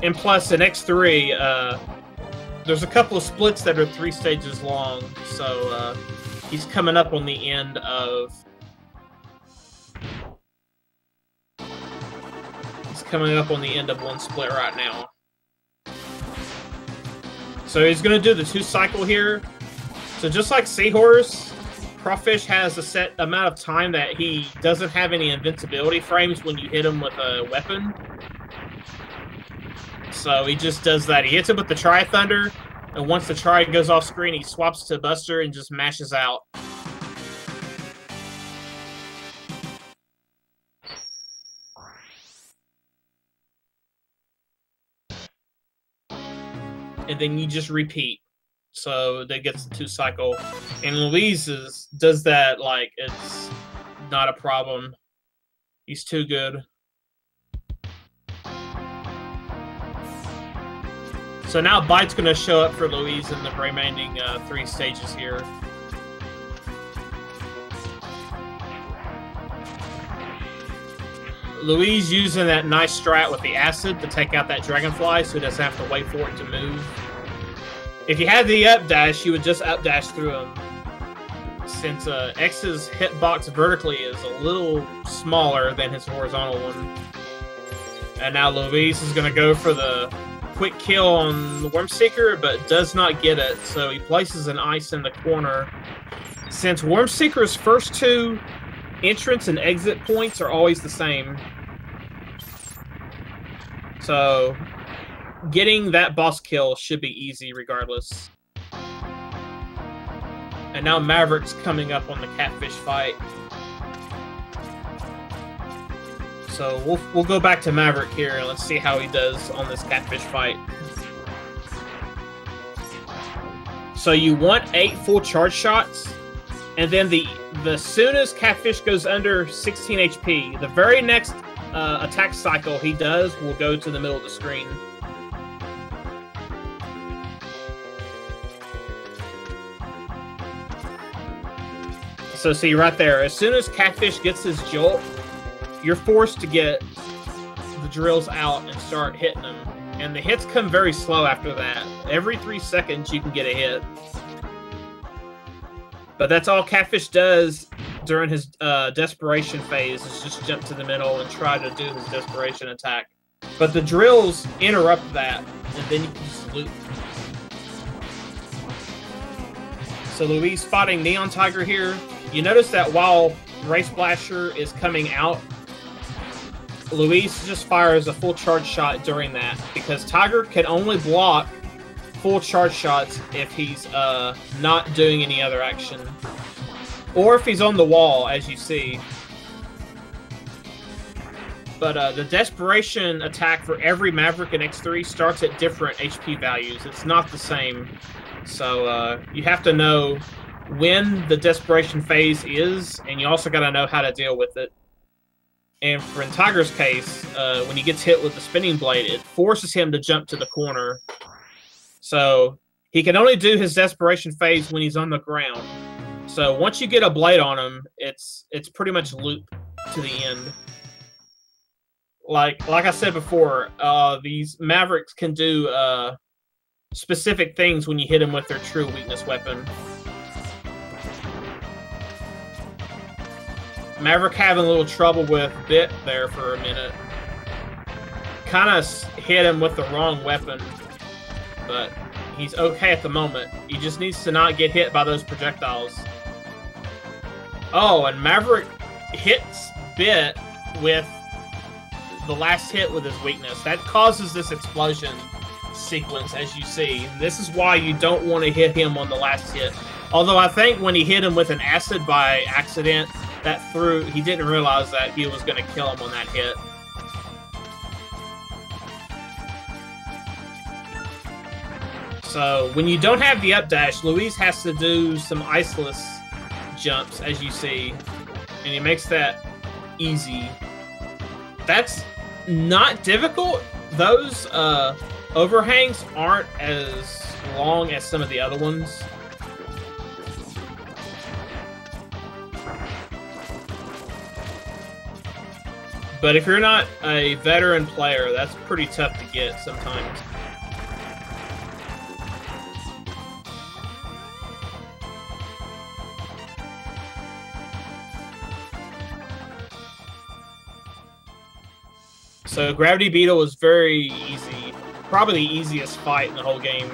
Speaker 1: And plus, in X3, there's a couple of splits that are 3 stages long, so he's coming up on the end of... He's coming up on the end of one split right now. So he's going to do the 2 cycle here. So just like Seahorse, Crawfish has a set amount of time that he doesn't have any invincibility frames when you hit him with a weapon. So he just does that. He hits him with the Tri-Thunder, and once the Tri goes off screen, he swaps to Buster and just mashes out. And then you just repeat. So that gets the 2 cycle. And Luiz's does that like it's not a problem. He's too good. So now Bite's going to show up for Luiz in the remaining 3 stages here. Luiz using that nice strat with the acid to take out that dragonfly so he doesn't have to wait for it to move. If you had the up dash, you would just up dash through him. Since X's hitbox vertically is a little smaller than his horizontal one. And now Luiz is going to go for the quick kill on the Wormseeker, but does not get it, so he places an ice in the corner. Since Wormseeker's first 2 entrance and exit points are always the same, so getting that boss kill should be easy regardless. And now Maverick's coming up on the catfish fight. So we'll go back to Maverick here and let's see how he does on this catfish fight. So you want 8 full charge shots, and then the soonest catfish goes under 16 HP, the very next attack cycle he does will go to the middle of the screen. So see right there, as soon as catfish gets his jolt, you're forced to get the drills out and start hitting them. And the hits come very slow after that. Every 3 seconds you can get a hit. But that's all Catfish does during his desperation phase, is just jump to the middle and try to do his desperation attack. But the drills interrupt that, and then you can just loop. So Luiz fighting Neon Tiger here. You notice that while Race Blaster is coming out, Luiz just fires a full charge shot during that, because Tiger can only block full charge shots if he's not doing any other action. Or if he's on the wall, as you see. But the Desperation attack for every Maverick in X3 starts at different HP values. It's not the same. So you have to know when the Desperation phase is, and you also got to know how to deal with it. And for in Tiger's case, when he gets hit with the spinning blade, it forces him to jump to the corner. So he can only do his desperation phase when he's on the ground. So once you get a blade on him, it's pretty much loop to the end. Like I said before, these Mavericks can do specific things when you hit them with their true weakness weapon. Maverick having a little trouble with Bit there for a minute. Kind of hit him with the wrong weapon, but he's okay at the moment. He just needs to not get hit by those projectiles. Oh, and Maverick hits Bit with the last hit with his weakness. That causes this explosion sequence, as you see. This is why you don't want to hit him on the last hit. Although I think when he hit him with an acid by accident, he didn't realize that he was going to kill him on that hit. So when you don't have the up dash, Luiz has to do some iceless jumps, as you see, and he makes that easy. That's not difficult. Those overhangs aren't as long as some of the other ones. But if you're not a veteran player, that's pretty tough to get sometimes. So Gravity Beetle was very easy. Probably the easiest fight in the whole game.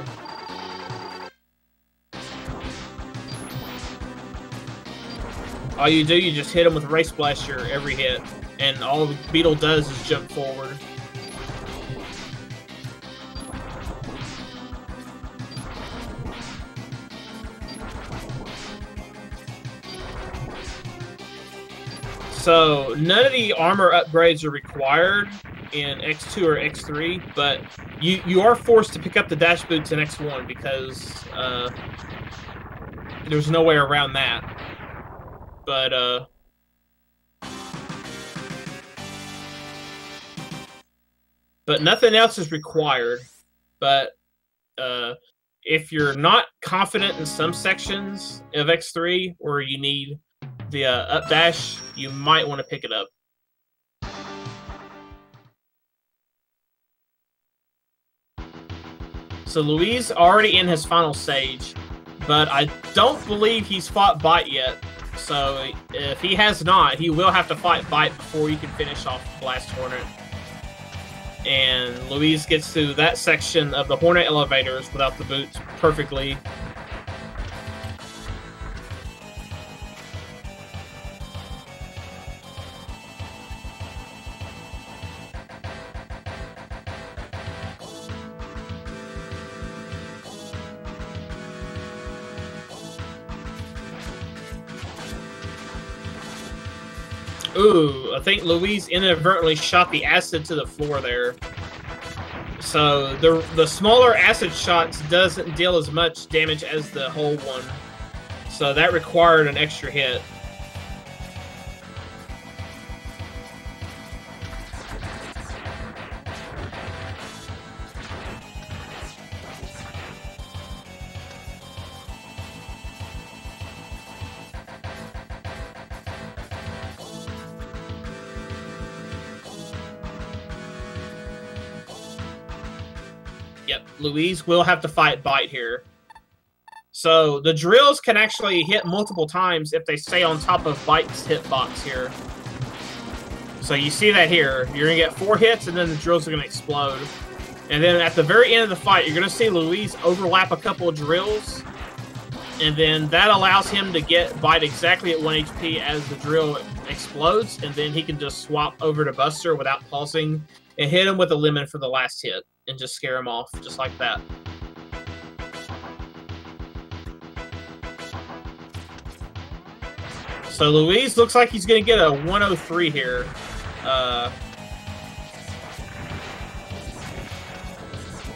Speaker 1: All you do, you just hit him with Race Blaster every hit. And all the Beetle does is jump forward. So none of the armor upgrades are required in X2 or X3, but you are forced to pick up the dash boots in X1 because there's no way around that. But nothing else is required. But if you're not confident in some sections of X3 where you need the up dash, you might want to pick it up. So Luis already in his final stage, but I don't believe he's fought Bite yet. So if he has not, he will have to fight Bite before he can finish off Blast Hornet. And Luis gets through that section of the Hornet elevators without the boots perfectly. Ooh, I think Luis inadvertently shot the acid to the floor there. So the smaller acid shots doesn't deal as much damage as the whole one. So that required an extra hit. Yep, Luis will have to fight Bite here. So the drills can actually hit multiple times if they stay on top of Bite's hitbox here. So you see that here. You're going to get 4 hits, and then the drills are going to explode. And then at the very end of the fight, you're going to see Luis overlap a couple of drills. And then that allows him to get Bite exactly at 1 HP as the drill explodes. And then he can just swap over to Buster without pausing and hit him with a lemon for the last hit. And just scare him off, just like that. So Luis looks like he's going to get a 103 here.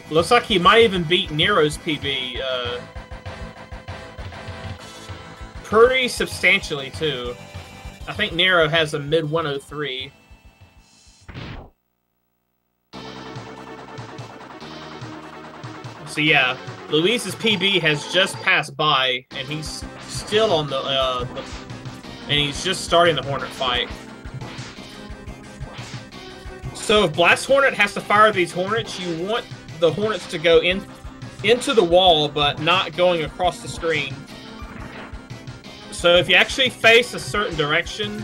Speaker 1: Looks like he might even beat Nero's PB. Pretty substantially, too. I think Nero has a mid 103. So yeah, Luis's PB has just passed by, and he's still on and he's just starting the Hornet fight. So if Blast Hornet has to fire these Hornets, you want the Hornets to go into the wall, but not going across the screen. So if you actually face a certain direction,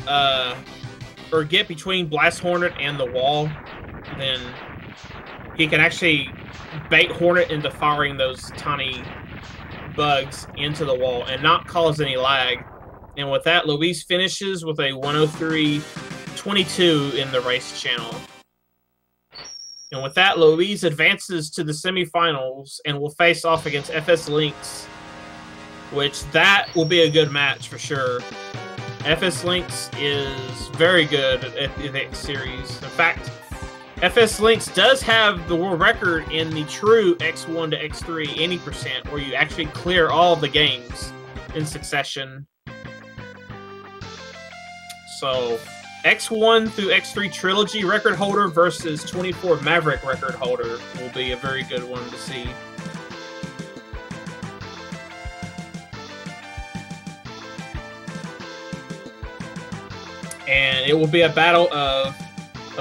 Speaker 1: or get between Blast Hornet and the wall, then he can actually bait Hornet into firing those tiny bugs into the wall and not cause any lag. And with that, Luis finishes with a 103.22 in the race channel. And with that, Luis advances to the semifinals and will face off against FS Lynx, which that will be a good match for sure. FS Lynx is very good at the X series. In fact, FS Lynx does have the world record in the true X1 to X3 80%, where you actually clear all of the games in succession. So, X1 through X3 Trilogy record holder versus 24 Maverick record holder will be a very good one to see. And it will be a battle of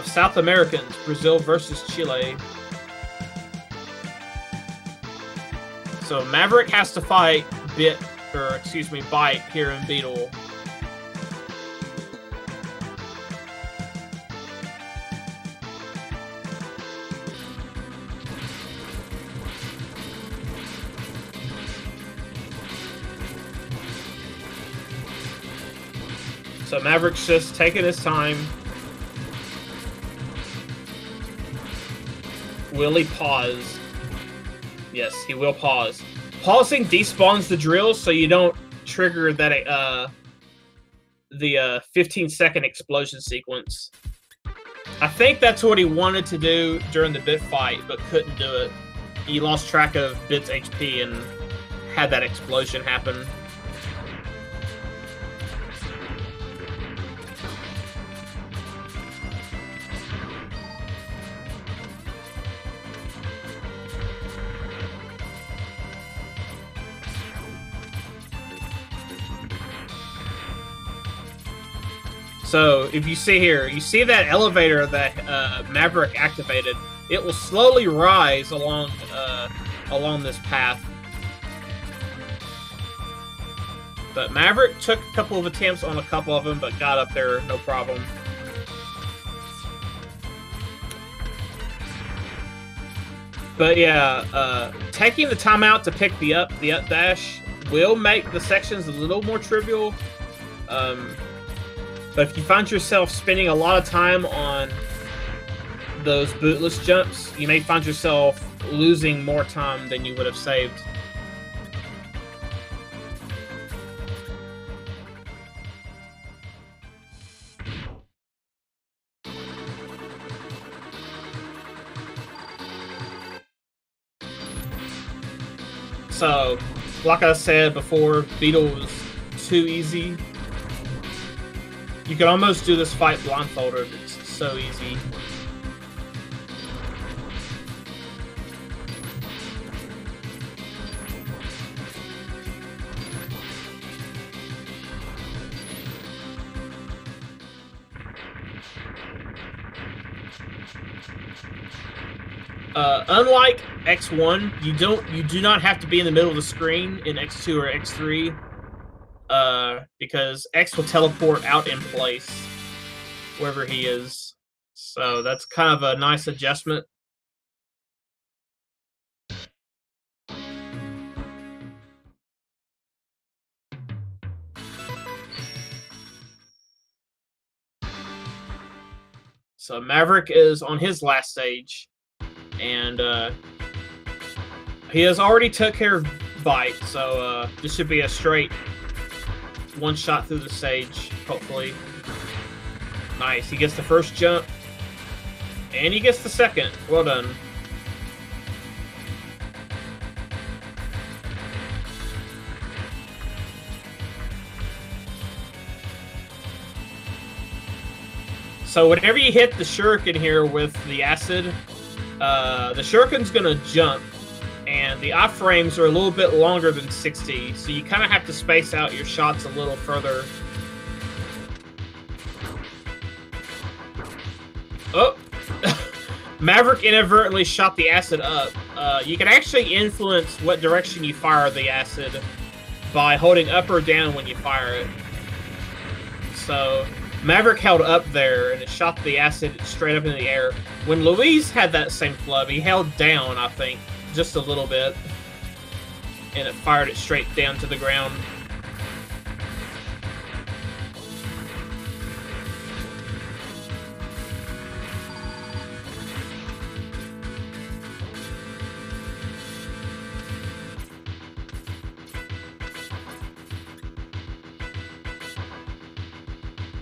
Speaker 1: South Americans, Brazil versus Chile. So Maverick has to fight Bite here in Beetle. So Maverick's just taking his time. Will he pause? Yes, he will pause. Pausing despawns the drills so you don't trigger that the 15-second explosion sequence. I think that's what he wanted to do during the Bit fight, but couldn't do it. He lost track of Bit's HP and had that explosion happen. So, if you see here, you see that elevator that Maverick activated. It will slowly rise along this path. But Maverick took a couple of attempts on a couple of them, but got up there no problem. But yeah, taking the time out to pick the up dash will make the sections a little more trivial. But if you find yourself spending a lot of time on those bootless jumps, you may find yourself losing more time than you would have saved. So, like I said before, Beetle was too easy. You can almost do this fight blindfolded. It's so easy. Unlike X1, you do not have to be in the middle of the screen in X2 or X3. Because X will teleport out in place wherever he is. So that's kind of a nice adjustment. So Maverick is on his last stage, and he has already took care of Bite, so this should be a straight one shot through the stage, hopefully. Nice. He gets the first jump. And he gets the second. Well done. So whenever you hit the shuriken here with the acid, the shuriken's gonna jump. And the iframes are a little bit longer than 60, so you kind of have to space out your shots a little further. Oh! Maverick inadvertently shot the acid up. You can actually influence what direction you fire the acid by holding up or down when you fire it. So, Maverick held up there, and it shot the acid straight up in the air. When Luis had that same flub, he held down, I think, just a little bit, and it fired it straight down to the ground.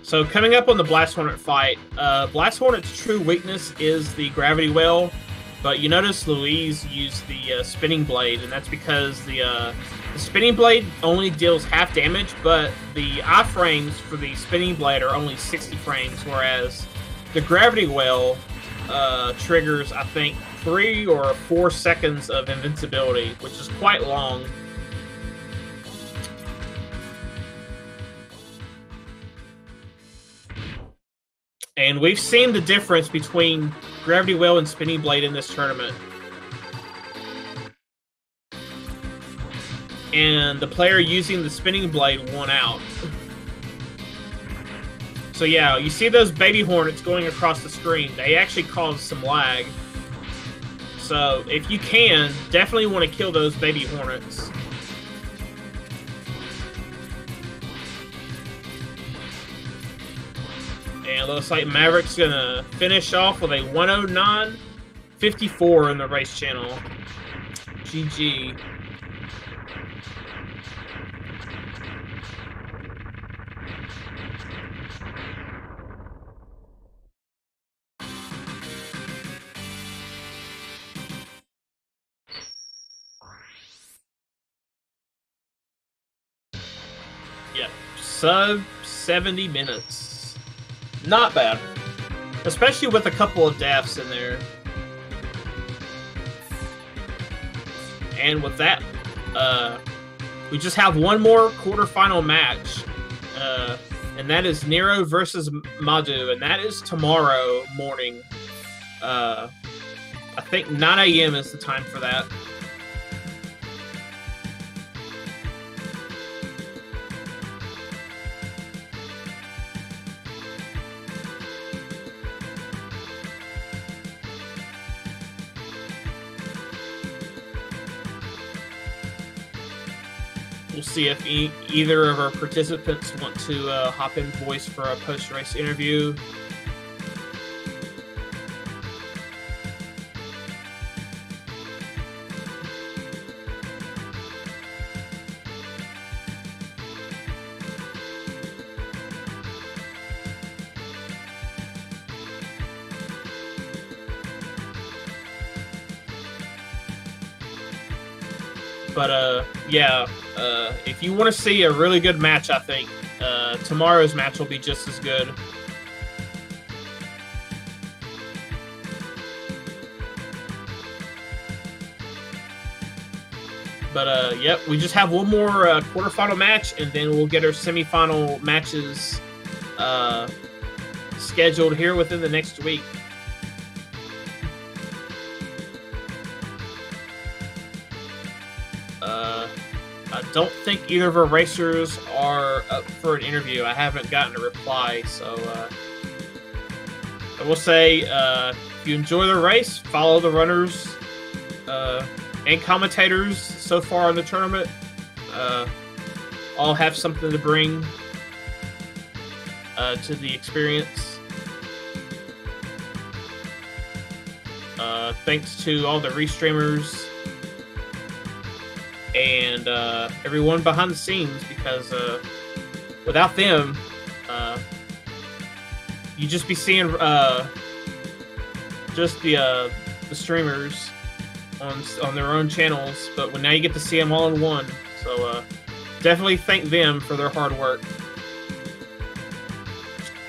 Speaker 1: So coming up on the Blast Hornet fight, Blast Hornet's true weakness is the gravity well. But you notice Luis used the spinning blade, and that's because the spinning blade only deals half damage, but the iframes for the spinning blade are only 60 frames, whereas the gravity well triggers, I think, 3 or 4 seconds of invincibility, which is quite long. And we've seen the difference between Gravity Well and Spinning Blade in this tournament. And the player using the Spinning Blade won out. So yeah, you see those baby hornets going across the screen. They actually cause some lag. So if you can, definitely want to kill those baby hornets. And it looks like Maverick's gonna finish off with a 109.54 in the race channel. GG. sub 70 minutes. Not bad. Especially with a couple of deaths in there. And with that, we just have one more quarterfinal match. And that is Nero versus Madu. And that is tomorrow morning. I think 9 a.m. is the time for that. We'll see if either of our participants want to hop in voice for a post-race interview. But, yeah, if you want to see a really good match, I think tomorrow's match will be just as good. But, yep, we just have one more quarterfinal match, and then we'll get our semifinal matches scheduled here within the next week. I don't think either of our racers are up for an interview. I haven't gotten a reply, so I will say if you enjoy the race, follow the runners and commentators so far in the tournament. All have something to bring to the experience. Thanks to all the restreamers and everyone behind the scenes, because without them, you just be seeing just the streamers on their own channels. But now you get to see them all in one. So definitely thank them for their hard work.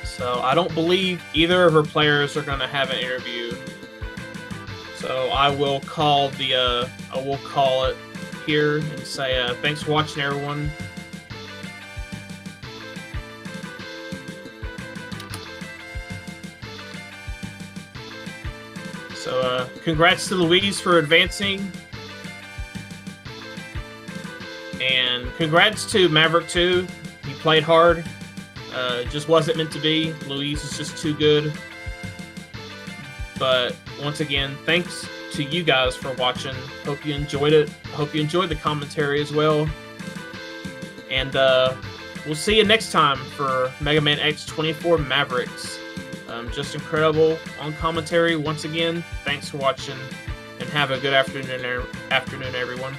Speaker 1: So I don't believe either of our players are going to have an interview. So I will call it here and say thanks for watching, everyone. So congrats to Luis for advancing, and congrats to Maverick too. He played hard. It just wasn't meant to be. Luis is just too good. But once again, thanks to you guys for watching. Hope you enjoyed it. Hope you enjoyed the commentary as well. And we'll see you next time for Mega Man X24 Mavericks. Just incredible on commentary once again. Thanks for watching, and have a good afternoon everyone.